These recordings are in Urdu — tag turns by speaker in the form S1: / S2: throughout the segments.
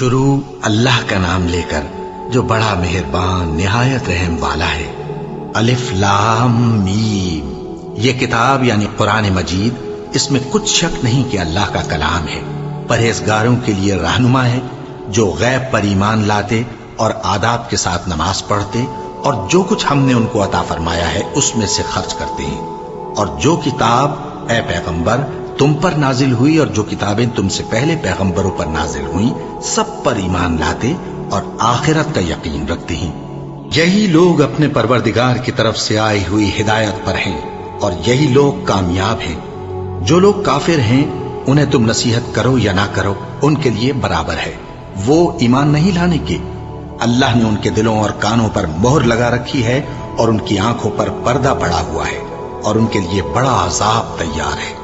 S1: شروع اللہ کا نام لے کر جو بڑا مہربان نہایت رحم والا ہے۔ الف لام میم، یہ کتاب یعنی قرآن مجید، اس میں کچھ شک نہیں کہ اللہ کا کلام ہے، پرہیزگاروں کے لیے رہنما ہے، جو غیب پر ایمان لاتے اور آداب کے ساتھ نماز پڑھتے اور جو کچھ ہم نے ان کو عطا فرمایا ہے اس میں سے خرچ کرتے ہیں، اور جو کتاب اے پیغمبر تم پر نازل ہوئی اور جو کتابیں تم سے پہلے پیغمبروں پر نازل ہوئیں سب پر ایمان لاتے اور آخرت کا یقین رکھتے ہیں۔ یہی لوگ اپنے پروردگار کی طرف سے آئی ہوئی ہدایت پر ہیں اور یہی لوگ کامیاب ہیں۔ جو لوگ کافر ہیں انہیں تم نصیحت کرو یا نہ کرو ان کے لیے برابر ہے، وہ ایمان نہیں لانے کے۔ اللہ نے ان کے دلوں اور کانوں پر مہر لگا رکھی ہے اور ان کی آنکھوں پر پردہ پڑا ہوا ہے اور ان کے لیے بڑا عذاب تیار ہے۔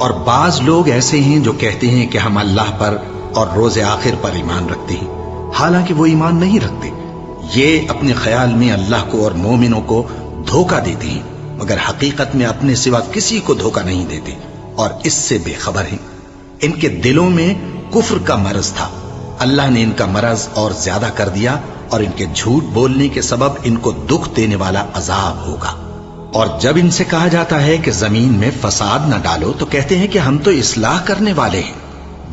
S1: اور بعض لوگ ایسے ہیں جو کہتے ہیں کہ ہم اللہ پر اور روز آخر پر ایمان رکھتے ہیں، حالانکہ وہ ایمان نہیں رکھتے۔ یہ اپنے خیال میں اللہ کو اور مومنوں کو دھوکہ دیتے ہیں، مگر حقیقت میں اپنے سوا کسی کو دھوکہ نہیں دیتے اور اس سے بے خبر ہیں۔ ان کے دلوں میں کفر کا مرض تھا، اللہ نے ان کا مرض اور زیادہ کر دیا اور ان کے جھوٹ بولنے کے سبب ان کو دکھ دینے والا عذاب ہوگا۔ اور جب ان سے کہا جاتا ہے کہ زمین میں فساد نہ ڈالو تو کہتے ہیں کہ ہم تو اصلاح کرنے والے ہیں۔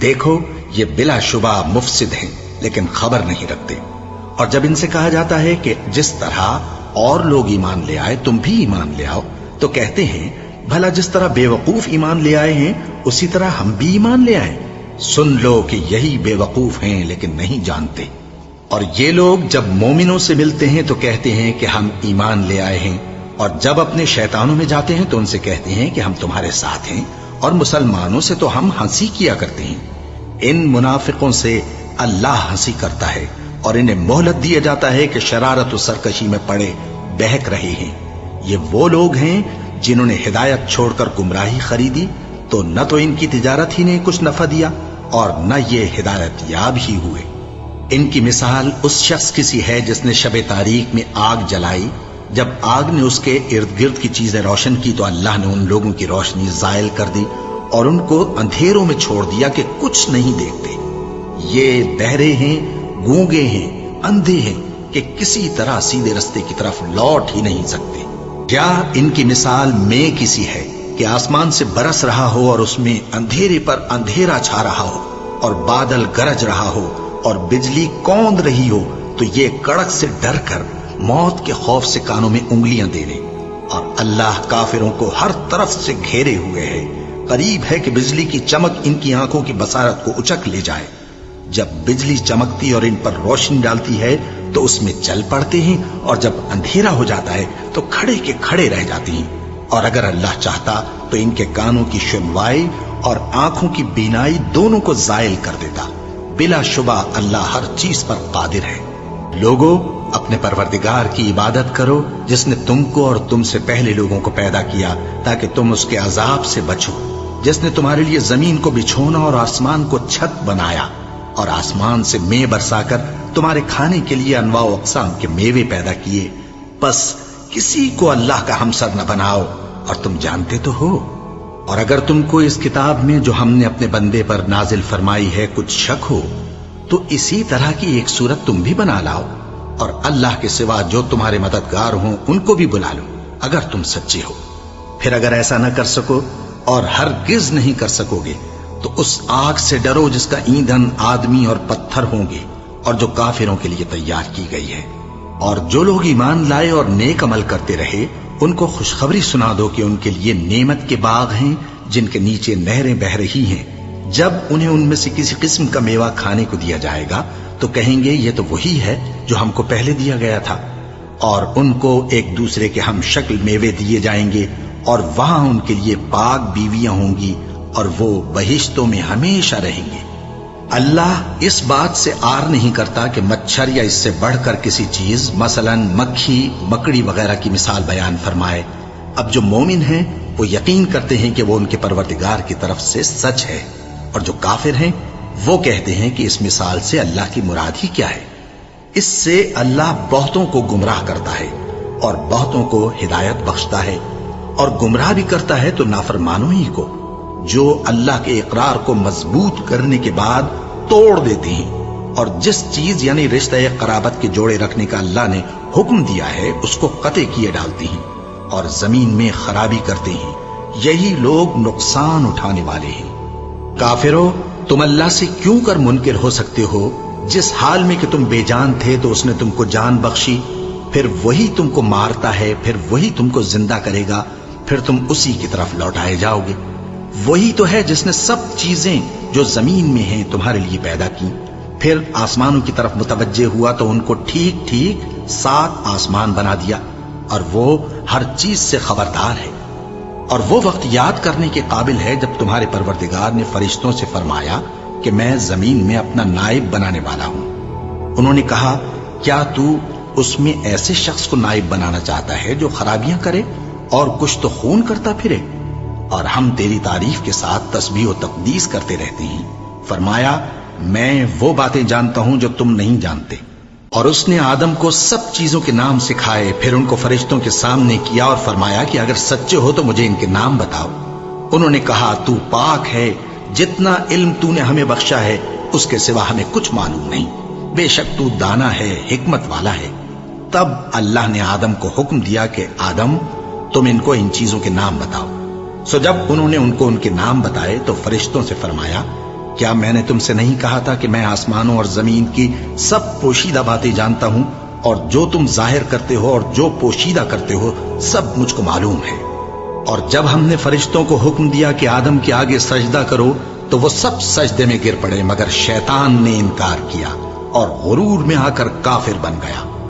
S1: دیکھو یہ بلا شبہ مفسد ہیں لیکن خبر نہیں رکھتے۔ اور جب ان سے کہا جاتا ہے کہ جس طرح اور لوگ ایمان لے آئے تم بھی ایمان لے آؤ تو کہتے ہیں بھلا جس طرح بے وقوف ایمان لے آئے ہیں اسی طرح ہم بھی ایمان لے آئیں۔ سن لو کہ یہی بے وقوف ہیں لیکن نہیں جانتے۔ اور یہ لوگ جب مومنوں سے ملتے ہیں تو کہتے ہیں کہ ہم ایمان لے آئے ہیں، اور جب اپنے شیطانوں میں جاتے ہیں تو ان سے کہتے ہیں کہ ہم تمہارے ساتھ ہیں، اور مسلمانوں سے تو ہم ہنسی کیا کرتے ہیں۔ ان منافقوں سے اللہ ہنسی کرتا ہے اور انہیں مہلت دیا جاتا ہے کہ شرارت و سرکشی میں پڑے بہک رہے ہیں۔ یہ وہ لوگ ہیں جنہوں نے ہدایت چھوڑ کر گمراہی خریدی، تو نہ تو ان کی تجارت ہی نے کچھ نفع دیا اور نہ یہ ہدایت یاب ہی ہوئے۔ ان کی مثال اس شخص کی سی ہے جس نے شب تاریک میں آگ جلائی، جب آگ نے اس کے ارد گرد کی چیزیں روشن کی تو اللہ نے ان لوگوں کی روشنی زائل کر دی اور ان کو اندھیروں میں چھوڑ دیا کہ کچھ نہیں دیکھتے۔ یہ بہرے ہیں، گونگے ہیں، اندھے ہیں کہ کسی طرح سیدھے رستے کی طرف لوٹ ہی نہیں سکتے۔ کیا ان کی مثال میں کسی ہے کہ آسمان سے برس رہا ہو اور اس میں اندھیرے پر اندھیرا چھا رہا ہو اور بادل گرج رہا ہو اور بجلی کوند رہی ہو تو یہ کڑک سے ڈر کر موت کے خوف سے کانوں میں انگلیاں دے لے۔ اور اللہ کافروں کو ہر طرف سے گھیرے ہوئے ہے، قریب ہے کہ بجلی کی چمک ان کی آنکھوں کی بصارت کو اچک لے جائے۔ جب بجلی چمکتی اور ان پر روشنی ڈالتی ہے تو اس میں چل پڑتے ہیں، اور جب اندھیرا ہو جاتا ہے تو کھڑے کے کھڑے رہ جاتے ہیں۔ اور اگر اللہ چاہتا تو ان کے کانوں کی سنوائی اور آنکھوں کی بینائی دونوں کو زائل کر دیتا۔ بلا شبہ اللہ ہر چیز پر قادر ہے۔ لوگوں، اپنے پروردگار کی عبادت کرو جس نے تم کو اور تم سے پہلے لوگوں کو پیدا کیا تاکہ تم اس کے عذاب سے بچو، جس نے تمہارے لیے زمین کو بچھونا اور آسمان کو چھت بنایا اور آسمان سے مے برسا کر تمہارے کھانے کے لیے انواع و اقسام کے میوے پیدا کیے۔ پس کسی کو اللہ کا ہمسر نہ بناؤ، اور تم جانتے تو ہو۔ اور اگر تم کو اس کتاب میں جو ہم نے اپنے بندے پر نازل فرمائی ہے کچھ شک ہو تو اسی طرح کی ایک صورت تم بھی بنا لاؤ، اور اللہ کے سوا جو تمہارے مددگار ہوں ان کو بھی بلا لو اگر تم سچے ہو۔ پھر اگر ایسا نہ کر سکو اور ہرگز نہیں کر سکو گے تو اس آگ سے ڈرو جس کا ایندھن آدمی اور پتھر ہوں گے اور جو کافروں کے لیے تیار کی گئی ہے۔ اور جو لوگ ایمان لائے اور نیک عمل کرتے رہے ان کو خوشخبری سنا دو کہ ان کے لیے نعمت کے باغ ہیں جن کے نیچے نہریں بہہ رہی ہیں۔ جب انہیں ان میں سے کسی قسم کا میوہ کھانے کو دیا جائے گا تو کہیں گے یہ تو وہی ہے جو ہم کو پہلے دیا گیا تھا، اور ان کو ایک دوسرے کے ہم شکل میوے دیے جائیں گے، اور وہاں ان کے لیے پاک بیویاں ہوں گی اور وہ بہشتوں میں ہمیشہ رہیں گے۔ اللہ اس بات سے آر نہیں کرتا کہ مچھر یا اس سے بڑھ کر کسی چیز مثلا مکھی، مکڑی وغیرہ کی مثال بیان فرمائے۔ اب جو مومن ہیں وہ یقین کرتے ہیں کہ وہ ان کے پروردگار کی طرف سے سچ ہے، اور جو کافر ہیں وہ کہتے ہیں کہ اس مثال سے اللہ کی مراد ہی کیا ہے۔ اس سے اللہ بہتوں کو گمراہ کرتا ہے اور بہتوں کو ہدایت بخشتا ہے، اور گمراہ بھی کرتا ہے تو نافرمانوں ہی کو، جو اللہ کے اقرار کو مضبوط کرنے کے بعد توڑ دیتے ہیں اور جس چیز یعنی رشتہ قرابت کے جوڑے رکھنے کا اللہ نے حکم دیا ہے اس کو قطع کیے ڈالتی ہیں اور زمین میں خرابی کرتے ہیں، یہی لوگ نقصان اٹھانے والے ہیں۔ کافرو، تم اللہ سے کیوں کر منکر ہو سکتے ہو؟ جس حال میں کہ تم بے جان تھے تو اس نے تم کو جان بخشی، پھر وہی تم کو مارتا ہے، پھر وہی تم کو زندہ کرے گا، پھر تم اسی کی طرف لوٹائے جاؤ گے۔ وہی تو ہے جس نے سب چیزیں جو زمین میں ہیں تمہارے لیے پیدا کی، پھر آسمانوں کی طرف متوجہ ہوا تو ان کو ٹھیک ٹھیک 7 آسمان بنا دیا، اور وہ ہر چیز سے خبردار ہے۔ اور وہ وقت یاد کرنے کے قابل ہے جب تمہارے پروردگار نے فرشتوں سے فرمایا کہ میں زمین میں اپنا نائب بنانے والا ہوں۔ انہوں نے کہا، کیا تو اس میں ایسے شخص کو نائب بنانا چاہتا ہے جو خرابیاں کرے اور کچھ تو خون کرتا پھرے؟ اور ہم تیری تعریف کے ساتھ تسبیح و تقدیس کرتے رہتے ہیں۔ فرمایا، میں وہ باتیں جانتا ہوں جو تم نہیں جانتے۔ اور اس نے آدم کو سب چیزوں کے نام سکھائے، پھر ان کو فرشتوں کے سامنے کیا اور فرمایا کہ اگر سچے ہو تو مجھے ان کے نام بتاؤ۔ انہوں نے کہا، تو پاک ہے، جتنا علم تو نے ہمیں بخشا ہے اس کے سوا ہمیں کچھ معلوم نہیں، بے شک تو دانا ہے، حکمت والا ہے۔ تب اللہ نے آدم کو حکم دیا کہ آدم، تم ان کو ان چیزوں کے نام بتاؤ۔ سو جب انہوں نے ان کو ان کے نام بتائے تو فرشتوں سے فرمایا، کیا میں نے تم سے نہیں کہا تھا کہ میں آسمانوں اور زمین کی سب پوشیدہ باتیں جانتا ہوں، اور جو تم ظاہر کرتے ہو اور جو پوشیدہ کرتے ہو سب مجھ کو معلوم ہے۔ اور جب ہم نے فرشتوں کو حکم دیا کہ آدم کے آگے سجدہ کرو تو وہ سب سجدے میں گر پڑے، مگر شیطان نے انکار کیا اور غرور میں آ کر کافر بن گیا۔